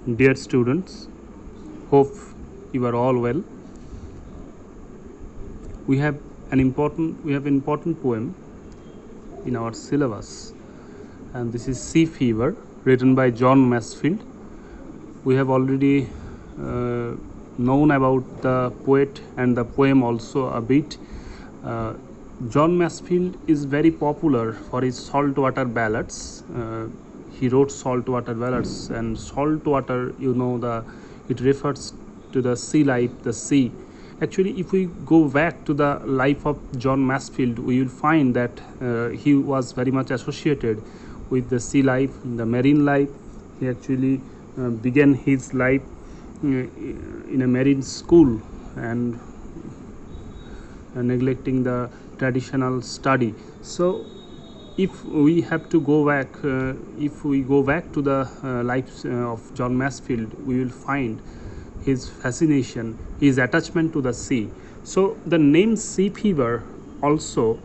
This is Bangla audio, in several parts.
Dear students, hope you are all well. We have important poem in our syllabus, and this is Sea Fever, written by John Masefield. We have already known about the poet and the poem also a bit. John Masefield is very popular for his saltwater ballads. He wrote saltwater ballads, and saltwater, it refers to the sea life, the sea. Actually, if we go back to the life of John Masefield, we will find that he was very much associated with the sea life, the marine life. He actually began his life in a marine school and neglecting the traditional study. So if we have to go back, if we go back to the life of John Masefield, we will find his fascination, his attachment to the sea. So the name Sea Fever also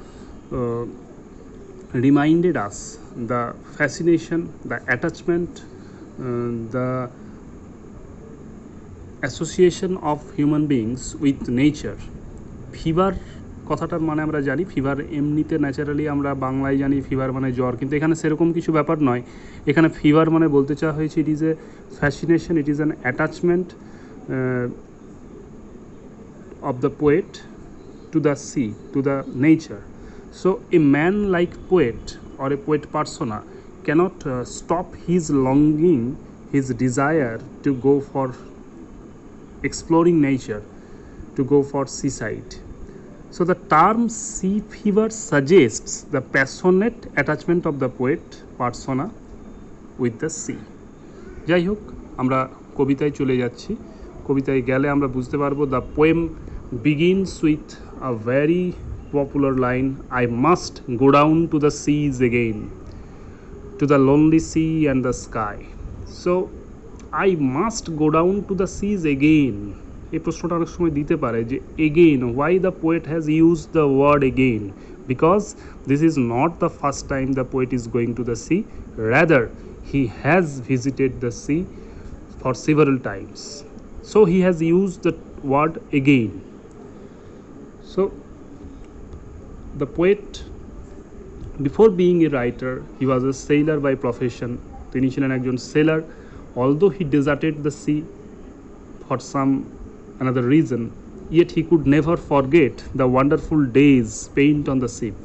reminded us the fascination, the attachment, the association of human beings with nature. Fever কথাটার মানে আমরা জানি, ফিভার এমনিতে ন্যাচারালি আমরা বাংলায় জানি ফিভার মানে জ্বর, কিন্তু এখানে সেরকম কিছু ব্যাপার নয়। এখানে ফিভার মানে বলতে চাওয়া হয়েছে it is a fascination, it is an attachment of the poet to the sea, to the nature. So a man like poet or a poet persona cannot stop his longing, his desire to go for exploring nature, to go for seaside. So the term sea fever suggests the passionate attachment of the poet persona with the sea. যাই হোক, আমরা কবিতায় চলে যাচ্ছি। কবিতায় গেলে আমরা বুঝতে পারবো the poem begins with a very popular line, I must go down to the seas again, to the lonely sea and the sky. So I must go down to the seas again. এই প্রশ্নটা অনেক সময় দিতে পারে যে again, why the poet has use the word again, because this is not the first time the poet is going to the sea, rather he has visited the sea for several times. So he has used the word again. So the poet, before being a writer, he was a sailor by profession. তিনি ছিলেন একজন sailor. Although he deserted the sea for some another reason, yet he could never forget the wonderful days spent on the ship.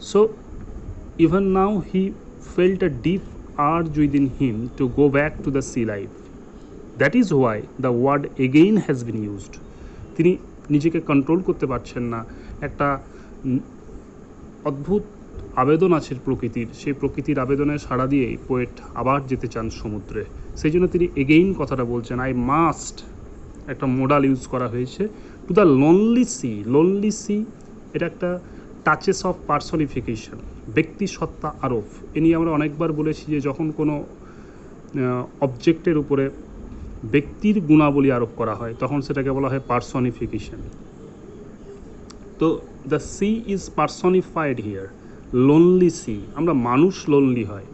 So even now he felt a deep urge within him to go back to the sea life. That is why the word again has been used. তিনি নিজেকে কন্ট্রোল করতে পারছেন না, একটা অদ্ভুত আবেদন আছে প্রকৃতির, সেই প্রকৃতির আবেদনে সাড়া দিয়ে পোয়েট আবার যেতে চান সমুদ্রে। সেই জন্য তিনি এগেইন কথাটা বলছেন, আই মাস্ট, একটা মোডাল ইউজ করা হয়েছে, to the lonely sea. Lonely sea এটা একটা টাচেস অফ পার্সনিফিকেশন, ব্যক্তি সত্তা আরোপ। এ নিয়ে আমরা অনেকবার বলেছি যে যখন কোনো অবজেক্টের উপরে ব্যক্তির গুণাবলী আরোপ করা হয় তখন সেটাকে বলা হয় পার্সনিফিকেশন। তো the sea is personified here, lonely sea. আমরা মানুষ লোনলি হয়,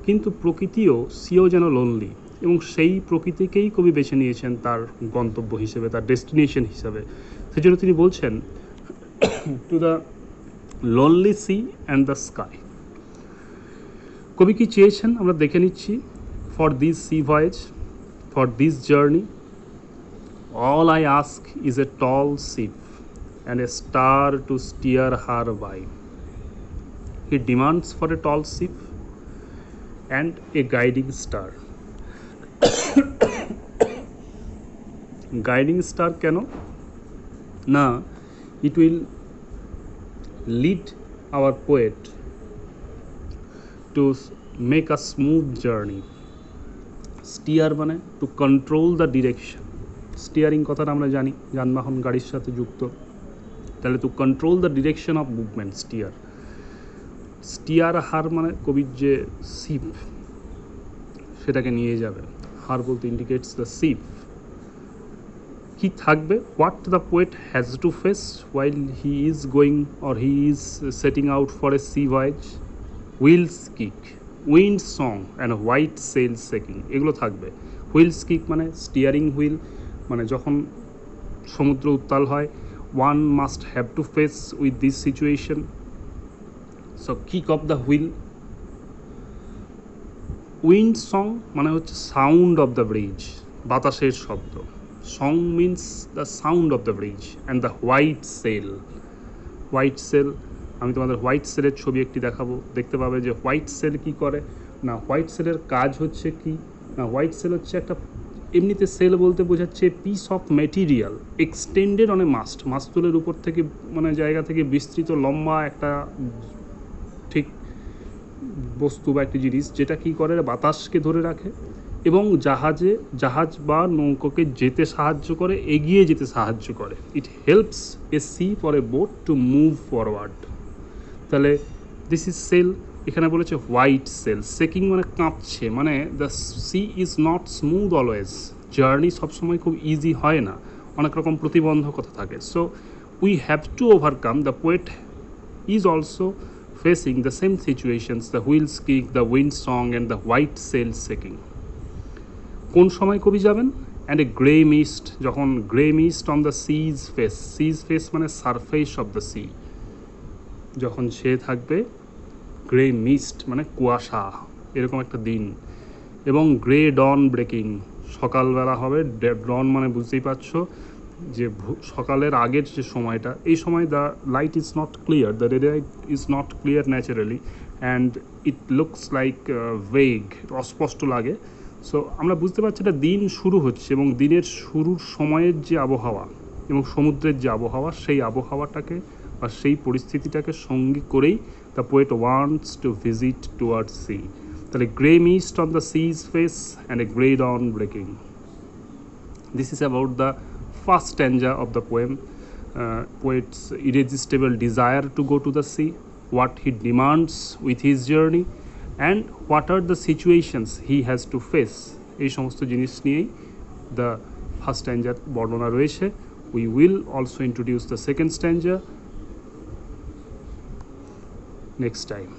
কিন্তু প্রকৃতিও সিও যেন লোনলি, এবং সেই প্রকৃতিকেই কবি বেছে নিয়েছেন তার গন্তব্য হিসেবে, তার ডেস্টিনেশন হিসাবে। সেই জন্য তিনি বলছেন to the lonely sea and the sky. কবি কি চেয়েছেন আমরা দেখে নিচ্ছি। For this sea voyage, for this journey, all I ask is a tall ship and a star to steer her by. He demands for a tall ship and a guiding star. Guiding star কেন না, it will lead our poet to make a smooth journey. Steer মানে to control the direction. Steering কথাটা আমরা জানি যানবাহন গাড়ির সাথে যুক্ত, তাহলে to control the direction of movement, steer. Steer her মানে কবির যে শিপ সেটাকে নিয়ে যাবে, হার বলতে ইন্ডিকেটস দ্য শিপ। কি থাকবে, what the poet has to face while he is going or he is setting out for a sea voyage, wheel's kick, wind song and white sail shaking, এগুলো থাকবে। হুইলস কিক মানে স্টিয়ারিং হুইল, মানে যখন সমুদ্র উত্তাল হয়, one must have to face with this situation. So kick of the wheel. Wind song মানে হচ্ছে সাউন্ড অফ দ্য ব্রিজ, বাতাসের শব্দ। Song means the sound of the breeze and the white sail. White sail, আমি তোমাদের হোয়াইট সেলের ছবি একটি দেখাবো, দেখতে পাবে যে হোয়াইট সেল কি করে না। হোয়াইট সেলের কাজ হচ্ছে কি না, হোয়াইট সেল হচ্ছে একটা, এমনিতে সেল বলতে বোঝাচ্ছে piece of material extended on a mast, মাস্তুলের উপর থেকে মানে জায়গা থেকে বিস্তৃত লম্বা একটা ঠিক বস্তু বা একটি জিনিস, যেটা কী করে বাতাসকে ধরে রাখে এবং জাহাজ বা নৌকোকে যেতে সাহায্য করে, এগিয়ে যেতে সাহায্য করে। It helps a sea for a boat to move forward. তাহলে দিস ইজ সেল। এখানে বলেছে হোয়াইট সেল। সেকিং মানে কাঁপছে, মানে the sea is not smooth always, journey সবসময় খুব ইজি হয় না, অনেক রকম প্রতিবন্ধকতা থাকে। So we have to overcome, the poet is also facing the same situations, the wheels kick, the wind song and the white sail shaking. কোন সময় কবি যাবেন? অ্যান্ড এ গ্রে মিস্ট, যখন grey mist on the sea's face, sea's face মানে সারফেস অফ দ্য সি, যখন সে থাকবে, গ্রে মিস্ট মানে কুয়াশা, এরকম একটা দিন, এবং গ্রে ডন ব্রেকিং, সকালবেলা হবে, ডন মানে বুঝতেই পারছো যে সকালের আগের যে সময়টা, এই সময় the light is not clear, the ray light is not clear naturally and it looks like vague, অস্পষ্ট লাগে। সো আমরা বুঝতে পারছি এটা দিন শুরু হচ্ছে, এবং দিনের শুরুর সময়ের যে আবহাওয়া এবং সমুদ্রের যে আবহাওয়া, সেই আবহাওয়াটাকে বা সেই পরিস্থিতিটাকে সঙ্গী করেই the poet wants to visit towards sea. তাহলে grey mist on the sea's face and a grey dawn breaking. This is about the first stanza of the poem. Poet's irresistible desire to go to the sea, what he demands with his journey, and what are the situations he has to face. এই সমস্ত জিনিস নিয়েই the first stanza বর্ণনা রয়েছে। We will also introduce the second stanza next time.